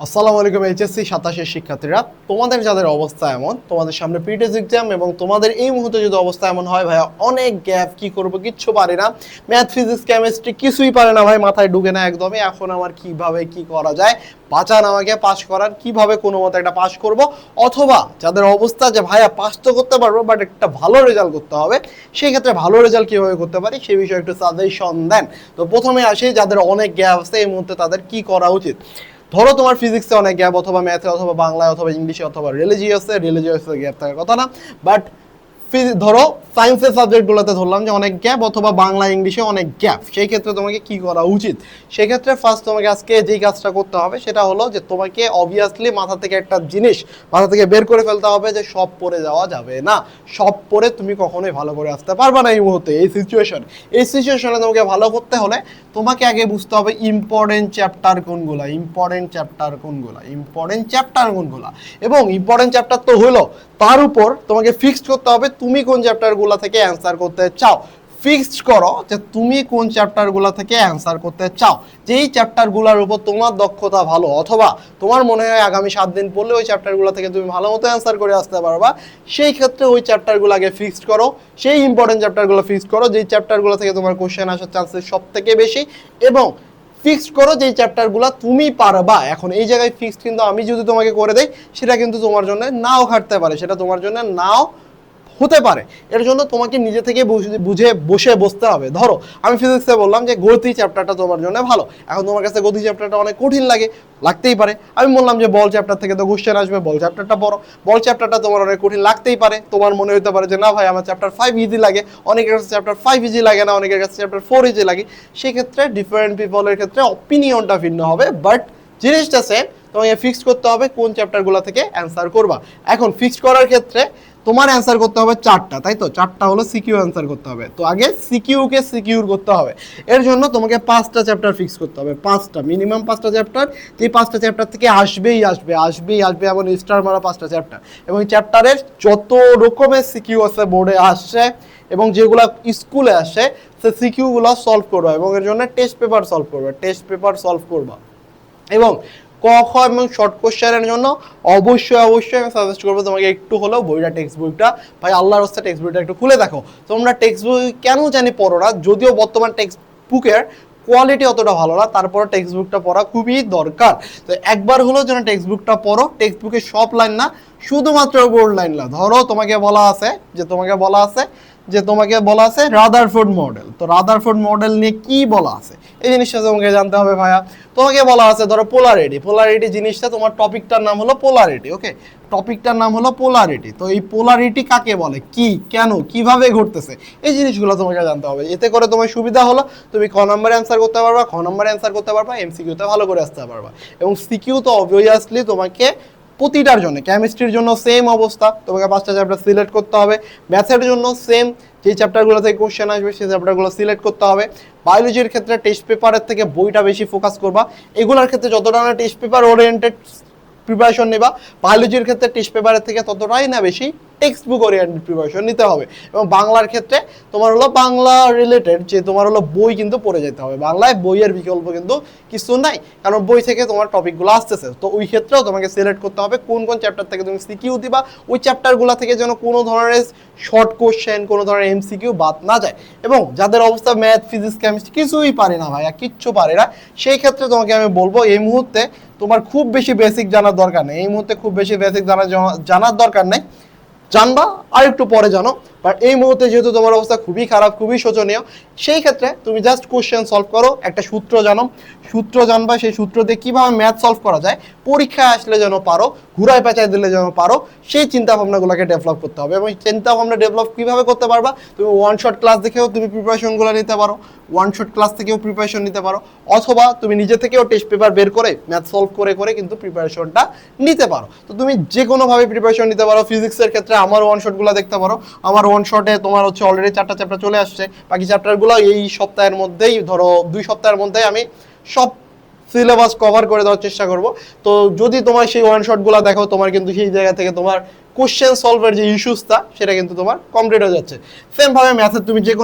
আসসালামু আলাইকুম এইচএসসি 27 শিক্ষার্থীরা, তোমাদের যাদের অবস্থা এমন, তোমাদের সামনে প্রি-টেস্ট এক্সাম এবং তোমাদের এই মুহূর্তে যদি অবস্থা এমন হয় ভাইয়া অনেক গ্যাপ, কি করব কিচ্ছু পারি না, ম্যাথ ফিজিক্স কেমিস্ট্রি কিছুই পারে না ভাই, মাথায় ঢুকে না একদমই, এখন আমার কিভাবে কি করা যায়, বাঁচান আমাকে পাস করার, কিভাবে কোনো মতে একটা পাস করব। অথবা যাদের অবস্থা যে ভাইয়া পাস তো করতে পারবো বাট একটা ভালো রেজাল্ট করতে হবে, সেই ক্ষেত্রে ভালো রেজাল্ট কীভাবে করতে পারি সেই বিষয়ে একটু সাজেশন দেন। তো প্রথমে আসি যাদের অনেক গ্যাপ আছে এই মুহূর্তে তাদের কি করা উচিত। ধরো তোমার ফিজিক্সে অনেক গ্যাপ, অথবা ম্যাথে, অথবা বাংলায়, অথবা ইংলিশে, অথবা রিলিজিয়াসে গ্যাপ থাকার কথা না, বাট ধরো সায়েন্সের সাবজেক্টগুলোতে ধরলাম যে অনেক গ্যাপ, অথবা বাংলা ইংলিশে অনেক গ্যাপ, সেই ক্ষেত্রে তোমাকে কি করা উচিত। সেক্ষেত্রে ফার্স্ট তোমাকে আজকে যেই কাজটা করতে হবে সেটা হলো যে তোমাকে অবভিয়াসলি মাথা থেকে একটা জিনিস মাথা থেকে বের করে ফেলতে হবে যে সব পড়ে যাওয়া যাবে না, সব পড়ে তুমি কখনোই ভালো করে আসতে পারবে না এই মুহূর্তে এই সিচুয়েশনে তোমাকে ভালো করতে হলে তোমাকে আগে বুঝতে হবে ইম্পর্টেন্ট চ্যাপ্টার কোনগুলো, এবং ইম্পর্টেন্ট চ্যাপ্টার তো হলো, তার উপর তোমাকে ফিক্সড করতে হবে তুমি কোন চ্যাপ্টারগুলো থেকে অ্যান্সার করতে চাও। ফিক্সড করো যে তুমি কোন চ্যাপ্টারগুলো থেকে অ্যান্সার করতে চাও, যেই চ্যাপ্টারগুলোর উপর তোমার দক্ষতা ভালো, অথবা তোমার মনে হয় আগামী 7 দিন পড়লে ওই চ্যাপ্টারগুলো থেকে তুমি ভালো মতো অ্যান্সার করে আসতে পারবা, সেই ক্ষেত্রে ওই চ্যাপ্টারগুলো আগে ফিক্সড করো, সেই ইম্পর্টেন্ট চ্যাপ্টারগুলো ফিক্সড করো যেই চ্যাপ্টারগুলো থেকে তোমার কোশ্চেন আসার চান্সেস সব থেকে বেশি, এবং ফিক্সড করো যেই চ্যাপ্টারগুলো তুমি পারবা। এখন এই জায়গায় ফিক্সড কিন্তু আমি যদি তোমাকে করে দেই সেটা কিন্তু তোমার জন্য নাও খাটতে পারে, সেটা তোমার জন্য নাও হতে পারে, এর জন্য তোমাকে নিজে থেকে বুঝে বসতে হবে। ধরো আমি ফিজিক্সে বললাম যে গতি চ্যাপ্টারটা তোমার জন্য ভালো, এখন তোমার কাছে গতি চ্যাপ্টারটা অনেক কঠিন লাগতেই পারে। আমি বললাম যে বল চ্যাপ্টার থেকে তো কোশ্চেন আসবে, বল চ্যাপ্টারটা পড়ো, বল চ্যাপ্টারটা তোমার অনেক কঠিন লাগতেই পারে, তোমার মনে হতে পারে যে না ভাই আমার চ্যাপ্টার 5 ইজি লাগে, অনেকের কাছে চ্যাপ্টার 5 ইজি লাগে না, অনেকের কাছে চ্যাপ্টার 4 ইজি লাগে, সেক্ষেত্রে ডিফারেন্ট পিপলের ক্ষেত্রে অপিনিয়নটা ভিন্ন হবে, বাট জিনিসটা সেম। তোমাকে ফিক্সড করতে হবে কোন চ্যাপ্টারগুলো থেকে অ্যান্সার করবা। এখন ফিক্সড করার ক্ষেত্রে তোমার অ্যান্সার করতে হবে 4টা, তাই তো 4টা হলো সিকিউ অ্যান্সার করতে হবে। তো আগে সিকিউকে সিকিউর করতে হবে, এর জন্য তোমাকে 5টা চ্যাপ্টার ফিক্স করতে হবে, 5টা মিনিমাম 5টা চ্যাপ্টার, যে 5টা চ্যাপ্টার থেকে আসবেই এমন স্টার মারা 5টা চ্যাপ্টার, এবং এই যত রকমের সিকিউ আছে বোর্ডে আসছে এবং যেগুলো স্কুলে আসে সে সিকিউগুলো সলভ করবা, এবং এর জন্য টেস্ট পেপার সলভ করবা, এবং ক খ এবং শর্ট কোশ্চেনের জন্য অবশ্যই আমি সাজেস্ট করবো তোমাকে একটু হলেও টেক্সট বইটা ভাই আল্লাহর রাস্তায় টেক্সট বইটা একটু খুলে দেখো। তোমরা টেক্সট বই কেন জানি পড়ো না, যদিও বর্তমান টেক্সট বুকের কোয়ালিটি অতটা ভালো না, তারপরে টেক্সট বুকটা পড়া খুবই দরকার। তো একবার হলেও যেন টেক্সট বুকটা পড়ো, টেক্সট বুকের সব লাইন না, শুধুমাত্র বোর্ড লাইন না। ধরো তোমাকে বলা আছে রাদারফোর্ড মডেল, তো রাদারফোর্ড মডেল নিয়ে কি বলা আছে এই জিনিসটা তোমাকে জানতে হবে ভাইয়া। তোমাকে বলা আছে ধরো পোলারিটি জিনিসটা, তোমার টপিকটার নাম হলো পোলারিটি, ওকে, টপিকটার নাম হলো পোলারিটি। তো এই পোলারিটি কাকে বলে, কি, কেন, কিভাবে ঘটতেছে, এই জিনিসগুলো তোমাকে জানতে হবে। এতে করে তোমার সুবিধা হলো তুমি খ নম্বরে অ্যান্সার করতে পারবা, এমসিকিউতে ভালো করে আসতে পারবা। এবং সিকিউ তো অবভিয়াসলি তোমাকে প্রতিটার জন্য, কেমিস্ট্রির জন্য সেম অবস্থা, তোমাকে 5টা চ্যাপ্টার সিলেক্ট করতে হবে, ম্যাথের জন্য সেম, যে চ্যাপ্টারগুলো থেকে কোশ্চেন আসবে সেই চ্যাপ্টারগুলো সিলেক্ট করতে হবে। বায়োলজির ক্ষেত্রে টেস্ট পেপারের থেকে বইটা বেশি ফোকাস করবা, এগুলোর ক্ষেত্রে যতটা না টেস্ট পেপার ওরিয়েন্টেড প্রিপারেশন নেবা, বায়োলজির ক্ষেত্রে টেস্ট পেপারের থেকে ততটাই না বেশি টেক্সট বুক ওরিয়েন্টেড প্রিপারেশন নিতে হবে। এবং বাংলার ক্ষেত্রে তোমার হলো বাংলা রিলেটেড যে তোমার হলো বই কিন্তু পড়ে যেতে হবে, বাংলায় বইয়ের বিকল্প কিন্তু কিছু নাই, কারণ বই থেকে তোমার টপিকগুলো আসতেছে। তো ওই ক্ষেত্রেও তোমাকে সিলেক্ট করতে হবে কোন কোন চ্যাপ্টার থেকে তুমি সিকিউ দিবা, ওই চ্যাপ্টারগুলো থেকে যেন কোনো ধরনের শর্ট কোশ্চেন, কোনো ধরনের এমসিকিউ বাদ না যায়। এবং যাদের অবস্থা ম্যাথ ফিজিক্স কেমিস্ট্রি কিছুই পারে না ভাইয়া, কিচ্ছু পারে না, সেই ক্ষেত্রে তোমাকে আমি বলবো এই মুহূর্তে তোমার খুব বেশি বেসিক জানার দরকার নেই, জানার দরকার নেই, জানবা আর একটু পরে জানো, বাট এই মুহূর্তে যেহেতু তোমার অবস্থা খুবই খারাপ, খুবই শোচনীয়, সেই ক্ষেত্রে তুমি জাস্ট কোশ্চেন সলভ করো, একটা সূত্র জানবা, সেই সূত্র দিয়ে কীভাবে ম্যাথ সলভ করা যায় পরীক্ষায় আসলে যেন পারো, ঘুরায় পেঁচায় দিলে যেন পারো, সেই চিন্তাভাবনাগুলোকে ডেভেলপ করতে হবে। এবং চিন্তাভাবনা ডেভেলপ কীভাবে করতে পারবা, তুমি ওয়ান শট ক্লাস দেখেও তুমি প্রিপারেশনগুলো নিতে পারো, প্রিপারেশন নিতে পারো, অথবা তুমি নিজে থেকেও টেস্ট পেপার বের করে ম্যাথ সলভ করে কিন্তু প্রিপারেশনটা নিতে পারো। তো তুমি যে কোনোভাবে প্রিপারেশন নিতে পারো। ফিজিক্সের ক্ষেত্রে আমার ওয়ান শটগুলো দেখতে পারো, আমার ওয়ান শটে তোমার হচ্ছে অলরেডি 4টা চ্যাপ্টার চলে আসছে, বাকি চ্যাপ্টারগুলো এই সপ্তাহের মধ্যেই, ধরো 2 সপ্তাহের মধ্যেই আমি সব সিলেবাস কভার করে দেওয়ার চেষ্টা করব। তো যদি তোমার সেই ওয়ান শটগুলো দেখো, তোমার কিন্তু সেই জায়গা থেকে তোমার কোশ্চেন সলভের যে ইস্যুসটা সেটা কিন্তু তোমার কমপ্লিট হয়ে যাচ্ছে। সেম ভাবে ম্যাথের তুমি যে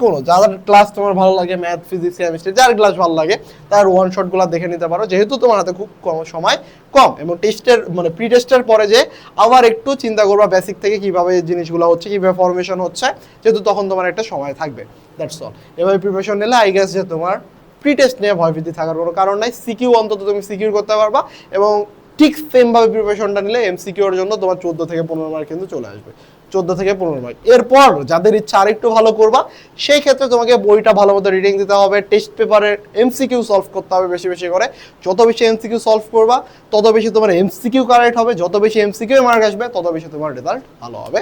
কোনো যাদের ক্লাস তোমার ভালো লাগে, ম্যাথ ফিজিক্স কেমিস্ট্রি যার ক্লাস ভালো লাগে তার ওয়ান শটগুলো দেখে নিতে পারো, যেহেতু তোমার হাতে খুব কম সময় এবং টেস্টের মানে প্রি টেস্টের পরে যে আবার একটু চিন্তা করবা বেসিক থেকে কিভাবে জিনিসগুলো হচ্ছে, কিভাবে ফরমেশন হচ্ছে, যেহেতু তখন তোমার একটা সময় থাকবে। That's all. এভাবে প্রিপারেশন নিলে আই গেস যে তোমার প্রি টেস্ট নিয়ে ভয়ভীতি থাকার কোনো কারণ নাই। সিকিউ অন্তত তুমি সিকিউর করতে পারবা, এবং ঠিক সেমভাবে প্রিপারেশনটা নিলে এমসিকিউর জন্য তোমার 14 থেকে 15 মার্ক কিন্তু চলে আসবে, 14 থেকে 15 মার্ক। এরপর যাদের ইচ্ছা আরেকটু ভালো করবা সেই ক্ষেত্রে তোমাকে বইটা ভালো মতো রিডিং দিতে হবে, টেস্ট পেপারের এমসিকিউ সলভ করতে হবে বেশি বেশি করে। যত বেশি এমসিকিউ সলভ করবা তত বেশি তোমার এমসিকিউ কারেক্ট হবে, যত বেশি এমসিকিউ মার্ক আসবে তত বেশি তোমার রেজাল্ট ভালো হবে।